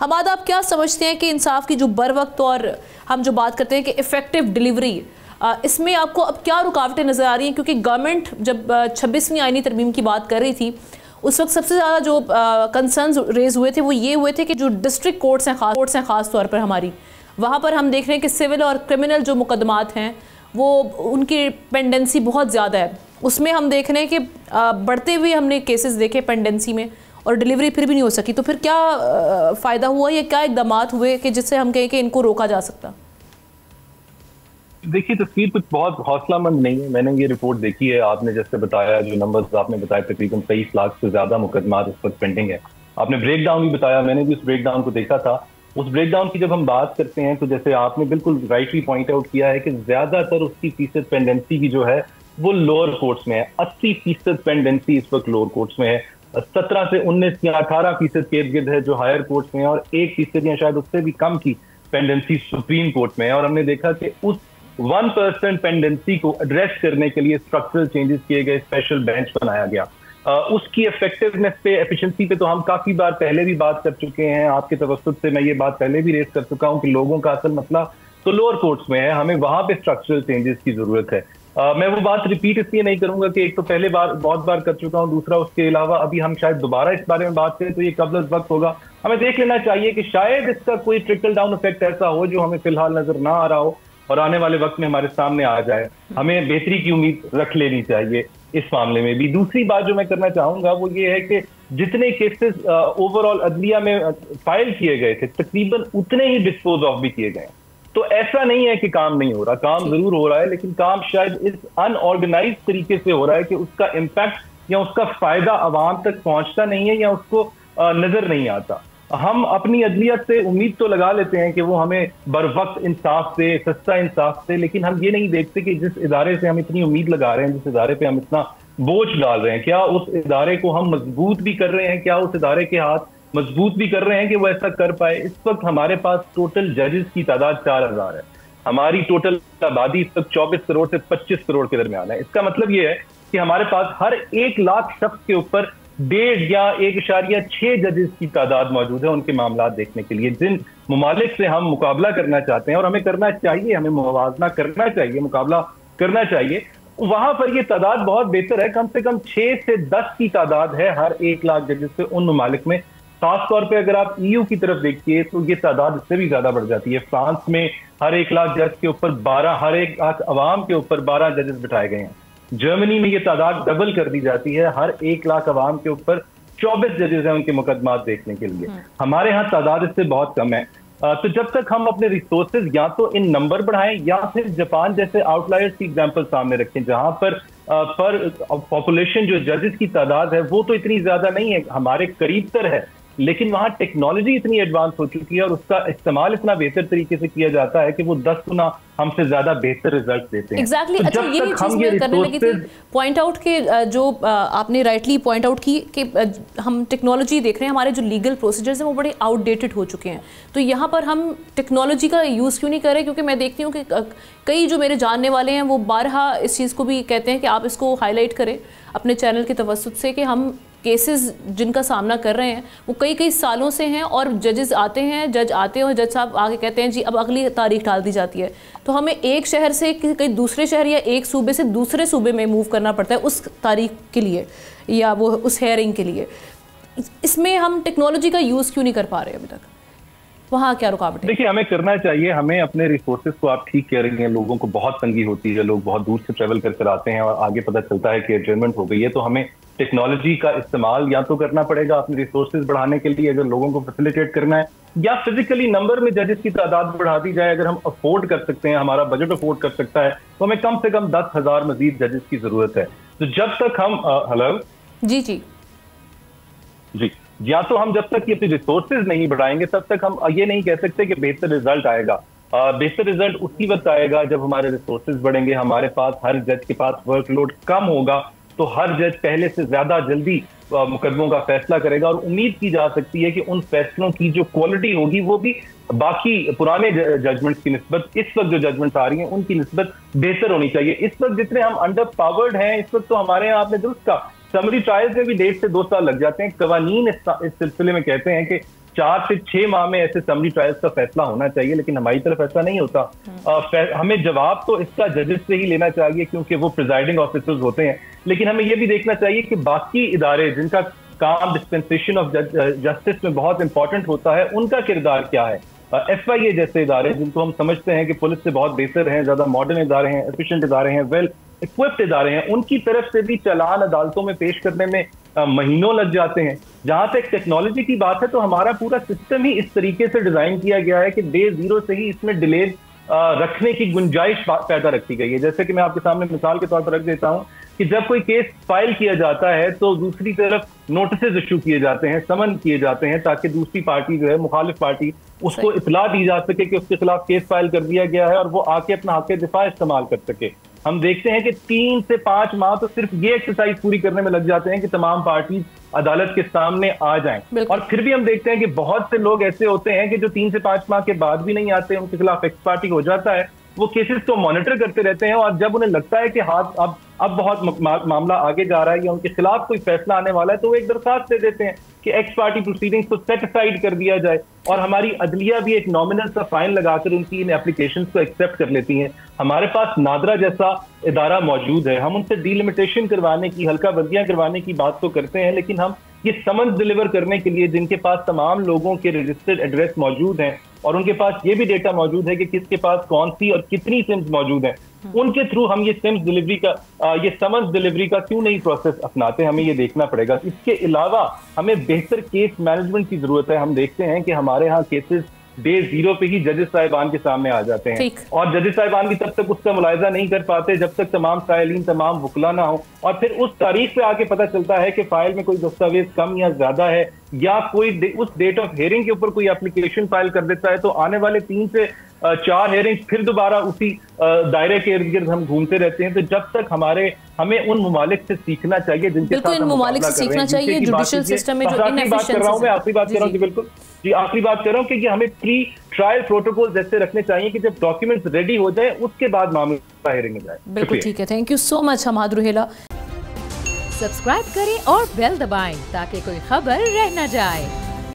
हमाद, आप क्या समझते हैं कि इंसाफ की जो बर वक्त और हम जो बात करते हैं कि इफेक्टिव डिलीवरी, इसमें आपको अब क्या रुकावटें नज़र आ रही हैं? क्योंकि गवर्नमेंट जब 26वीं आईनी तरमीम की बात कर रही थी, उस वक्त सबसे ज़्यादा जो कंसर्न्स रेज हुए थे वो ये हुए थे कि जो डिस्ट्रिक्ट कोर्ट्स हैं ख़ास तौर पर हमारी, वहाँ पर हम देख रहे हैं कि सिविल और क्रिमिनल जो मुकदमात हैं वो उनकी पेंडेंसी बहुत ज़्यादा है। उसमें हम देख रहे हैं कि बढ़ते हुए हमने केसेस देखे पेंडेंसी में, और डिलीवरी फिर भी नहीं हो सकी। तो फिर क्या फ़ायदा हुआ या क्या इकदाम हुए कि जिससे हम कहें कि इनको रोका जा सकता? देखिए, तस्वीर कुछ बहुत हौसलामंद नहीं है। मैंने ये रिपोर्ट देखी है, आपने जैसे बताया, जो नंबर्स आपने बताए, तकरीबन 23 लाख से ज्यादा मुकदमात इस वक्त पेंडिंग है। आपने ब्रेक डाउन भी बताया, मैंने भी उस ब्रेक डाउन को देखा था। उस ब्रेक डाउन की जब हम बात करते हैं तो जैसे आपने बिल्कुल राइटली पॉइंट आउट किया है कि ज्यादातर उसकी फीसद पेंडेंसी की जो है वो लोअर कोर्ट्स में है। 80% पेंडेंसी इस वक्त लोअर कोर्ट्स में है। 17 से 19 या 18% के इर्द गिर्द है जो हायर कोर्ट्स में है, और 1% या शायद उससे भी कम की पेंडेंसी सुप्रीम कोर्ट में है। और हमने देखा कि उस 1% पेंडेंसी को एड्रेस करने के लिए स्ट्रक्चरल चेंजेस किए गए, स्पेशल बेंच बनाया गया। उसकी इफेक्टिवनेस पे, एफिशिएंसी पे तो हम काफी बार पहले भी बात कर चुके हैं। आपके तवज्जुह से मैं ये बात पहले भी रेस कर चुका हूं कि लोगों का असल मसला तो लोअर कोर्ट्स में है, हमें वहां पे स्ट्रक्चरल चेंजेस की जरूरत है। मैं वो बात रिपीट इसलिए नहीं करूंगा कि एक तो पहले बार बहुत बार कर चुका हूं, दूसरा उसके अलावा अभी हम शायद दोबारा इस बारे में बात करें तो ये कबल वक्त होगा। हमें देख लेना चाहिए कि शायद इसका कोई ट्रिकल डाउन इफेक्ट ऐसा हो जो हमें फिलहाल नजर ना आ रहा हो और आने वाले वक्त में हमारे सामने आ जाए। हमें बेहतरी की उम्मीद रख लेनी चाहिए इस मामले में भी। दूसरी बात जो मैं करना चाहूंगा वो ये है कि जितने केसेस ओवरऑल अदलिया में फाइल किए गए थे, तकरीबन उतने ही डिस्पोज ऑफ भी किए गए। तो ऐसा नहीं है कि काम नहीं हो रहा, काम जरूर हो रहा है, लेकिन काम शायद इस अनऑर्गेनाइज तरीके से हो रहा है कि उसका इम्पैक्ट या उसका फायदा आवाम तक पहुंचता नहीं है या उसको नजर नहीं आता। हम अपनी अदलियत से उम्मीद तो लगा लेते हैं कि वो हमें बर वक्त इंसाफ से, सस्ता इंसाफ से, लेकिन हम ये नहीं देखते कि जिस इदारे से हम इतनी उम्मीद लगा रहे हैं, जिस इदारे पे हम इतना बोझ डाल रहे हैं, क्या उस इदारे को हम मजबूत भी कर रहे हैं, क्या उस इदारे के हाथ मजबूत भी कर रहे हैं कि वो ऐसा कर पाए। इस वक्त हमारे पास टोटल जजेस की तादाद 4000 है। हमारी टोटल आबादी इस वक्त 24 करोड़ से 25 करोड़ के दरमियान है। इसका मतलब ये है कि हमारे पास हर 1 लाख शख्स के ऊपर 1.5 या 1.6 जजेस की तादाद मौजूद है उनके मामला देखने के लिए। जिन ममालिक से हम मुकाबला करना चाहते हैं, और हमें करना चाहिए, हमें मुवाजना करना चाहिए, मुकाबला करना चाहिए, वहां पर ये तादाद बहुत बेहतर है। कम से कम 6 से 10 की तादाद है हर 1 लाख जजेस से उन ममालिक में। खास तौर पे अगर आप EU की तरफ देखिए तो ये तादाद इससे भी ज्यादा बढ़ जाती है। फ्रांस में हर 1 लाख जज के ऊपर 12, हर 1 लाख अवाम के ऊपर 12 जजेस बिठाए गए हैं। जर्मनी में ये तादाद डबल कर दी जाती है, हर 1 लाख अवाम के ऊपर 24 जजेस हैं उनके मुकदमात देखने के लिए। हमारे यहाँ तादाद इससे बहुत कम है। तो जब तक हम अपने रिसोर्सेज या तो इन नंबर बढ़ाएं या फिर जापान जैसे आउटलायर्स की एग्जांपल सामने रखें, जहां पर पॉपुलेशन जो जजेस की तादाद है वो तो इतनी ज्यादा नहीं है, हमारे करीब तर है, लेकिन वहां टेक्नोलॉजी इतनी एडवांस हो चुकी है और उसका इस्तेमाल इतना बेहतर तरीके से किया जाता है कि वो 10 गुना हमसे ज्यादा बेहतर रिजल्ट देते हैं। Exactly. तो अच्छा, ये चीज मैं करने लगी थी पॉइंट आउट के, जो आपने राइटली पॉइंट आउट की कि हम टेक्नोलॉजी देख रहे हैं, हमारे जो लीगल प्रोसीजर्स हैं वो बड़े आउटडेटेड हो चुके हैं। तो यहाँ पर हम टेक्नोलॉजी का यूज़ क्यों नहीं कर रहे? क्योंकि मैं देखती हूँ कि कई जो मेरे जानने वाले हैं वो बारहा इस चीज़ को भी कहते हैं कि आप इसको हाईलाइट करें अपने चैनल के तवज्जुह से कि हम केसेस जिनका सामना कर रहे हैं वो कई सालों से हैं, और जजेस आते हैं, जज आते हैं और जज साहब आगे कहते हैं जी अब अगली तारीख डाल दी जाती है। तो हमें एक शहर से कहीं दूसरे शहर या एक सूबे से दूसरे सूबे में मूव करना पड़ता है उस तारीख के लिए या वो उस हेयरिंग के लिए। इसमें हम टेक्नोलॉजी का यूज़ क्यों नहीं कर पा रहे अभी तक? वहाँ क्या रुकावट है? देखिए, हमें करना चाहिए, हमें अपने रिसोर्सेज को, आप ठीक कह रही हैं, लोगों को बहुत तंगी होती है, लोग बहुत दूर से ट्रेवल कर आते हैं और आगे पता चलता है कि एडजर्नमेंट हो गई है। तो हमें टेक्नोलॉजी का इस्तेमाल या तो करना पड़ेगा अपने रिसोर्सेज बढ़ाने के लिए, अगर लोगों को फैसिलिटेट करना है, या फिजिकली नंबर में जजेस की तादाद बढ़ा दी जाए। अगर हम अफोर्ड कर सकते हैं, हमारा बजट अफोर्ड कर सकता है, तो हमें कम से कम 10,000 मजीद जजेस की जरूरत है। तो जब तक हम हेलो जी जी जी या तो हम जब तक ये अपने रिसोर्सेज नहीं बढ़ाएंगे तब तक हम ये नहीं कह सकते कि बेहतर रिजल्ट आएगा। बेहतर रिजल्ट उसी वक्त आएगा जब हमारे रिसोर्सेज बढ़ेंगे, हमारे पास, हर जज के पास वर्कलोड कम होगा, तो हर जज पहले से ज्यादा जल्दी मुकदमों का फैसला करेगा। और उम्मीद की जा सकती है कि उन फैसलों की जो क्वालिटी होगी वो भी बाकी पुराने जजमेंट्स की निस्बत, इस वक्त जो जजमेंट्स आ रही हैं उनकी निस्बत बेहतर होनी चाहिए। इस वक्त जितने हम अंडर पावर्ड हैं, इस वक्त तो हमारे यहाँ, आपने दुरुस्त कहा, समरी ट्रायल्स में भी 1.5 से 2 साल लग जाते हैं। कवानीन इस सिलसिले में कहते हैं कि 4 से 6 माह में ऐसे समरी ट्रायल्स का फैसला होना चाहिए, लेकिन हमारी तरफ ऐसा नहीं होता। हमें जवाब तो इसका जजेस से ही लेना चाहिए क्योंकि वो प्रिजाइडिंग ऑफिसर्स होते हैं, लेकिन हमें ये भी देखना चाहिए कि बाकी इदारे जिनका काम डिस्पेंसेशन ऑफ जस्टिस में बहुत इंपॉर्टेंट होता है, उनका किरदार क्या है। FIA जैसे इदारे जिनको हम समझते हैं कि पुलिस से बहुत बेहतर हैं, ज्यादा मॉडर्न इदारे हैं, एफिशिएंट इदारे हैं, वेल इक्विप्ड इदारे हैं, उनकी तरफ से भी चालान अदालतों में पेश करने में महीनों लग जाते हैं। जहां तक टेक्नोलॉजी की बात है तो हमारा पूरा सिस्टम ही इस तरीके से डिजाइन किया गया है कि डे 0 से ही इसमें डिले रखने की गुंजाइश पैदा रखी गई है। जैसे कि मैं आपके सामने मिसाल के तौर पर रख देता हूं कि जब कोई केस फाइल किया जाता है तो दूसरी तरफ नोटिस इशू किए जाते हैं, समन किए जाते हैं, ताकि दूसरी पार्टी जो है, मुखालिफ पार्टी, उसको इत्तला दी जा सके कि उसके खिलाफ केस फाइल कर दिया गया है और वो आके अपना हक दिफा इस्तेमाल कर सके। हम देखते हैं कि 3 से 5 माह तो सिर्फ ये एक्सरसाइज पूरी करने में लग जाते हैं कि तमाम पार्टी अदालत के सामने आ जाएं, और फिर भी हम देखते हैं कि बहुत से लोग ऐसे होते हैं कि जो 3 से 5 माह के बाद भी नहीं आते, उनके खिलाफ एक्स पार्टी हो जाता है, वो केसेस को मॉनिटर करते रहते हैं, और जब उन्हें लगता है कि हाथ अब बहुत मामला आगे जा रहा है या उनके खिलाफ कोई फैसला आने वाला है, तो वो एक दरखास्त दे देते हैं कि एक्स पार्टी प्रोसीडिंग्स को सेट असाइड कर दिया जाए, और हमारी अदलिया भी एक नॉमिनल सा फाइन लगाकर उनकी इन एप्लीकेशंस को एक्सेप्ट कर लेती हैं। हमारे पास नादरा जैसा इदारा मौजूद है, हम उनसे डीलिमिटेशन करवाने की, हल्का बंदियां करवाने की बात तो करते हैं, लेकिन हम ये समन्स डिलीवर करने के लिए जिनके पास तमाम लोगों के रजिस्टर्ड एड्रेस मौजूद हैं और उनके पास ये भी डेटा मौजूद है कि किसके पास कौन सी और कितनी सिम्स मौजूद हैं, उनके थ्रू हम ये सिम्स डिलीवरी का, ये समन्स डिलीवरी का क्यों नहीं प्रोसेस अपनाते, हमें ये देखना पड़ेगा। इसके अलावा हमें बेहतर केस मैनेजमेंट की जरूरत है। हम देखते हैं कि हमारे यहाँ केसेस डे 0 पे ही जजेस साहिबान के सामने आ जाते हैं, और जजेस साहिबान की तब तक उसका मुलायजा नहीं कर पाते जब तक तमाम साइलीन, तमाम वकला ना हो, और फिर उस तारीख पे आके पता चलता है कि फाइल में कोई दस्तावेज कम या ज्यादा है, या कोई उस डेट ऑफ हियरिंग के ऊपर कोई एप्लीकेशन फाइल कर देता है, तो आने वाले 3 से 4 हियरिंग फिर दोबारा उसी दायरे के इर्द गिर्द हम घूमते रहते हैं। तो जब तक हमें उन ममालिक से सीखना चाहिए जिनके साथ हम ममालिक से सीखना चाहिए जुडिशियल सिस्टम में जो बात कर रहा हूं मैं, आखिरी बात कर रहा हूं जी, बिल्कुल जी, आखिरी बात कर रहा हूं कि हमें प्री ट्रायल प्रोटोकॉल ऐसे रखने चाहिए कि जब डॉक्यूमेंट्स रेडी हो जाए उसके बाद मामला हियरिंग में जाए। बिल्कुल ठीक है, thank you so much Hamad Ruhela. Subscribe करें और बेल दबाएं ताकि कोई खबर रह न जाए।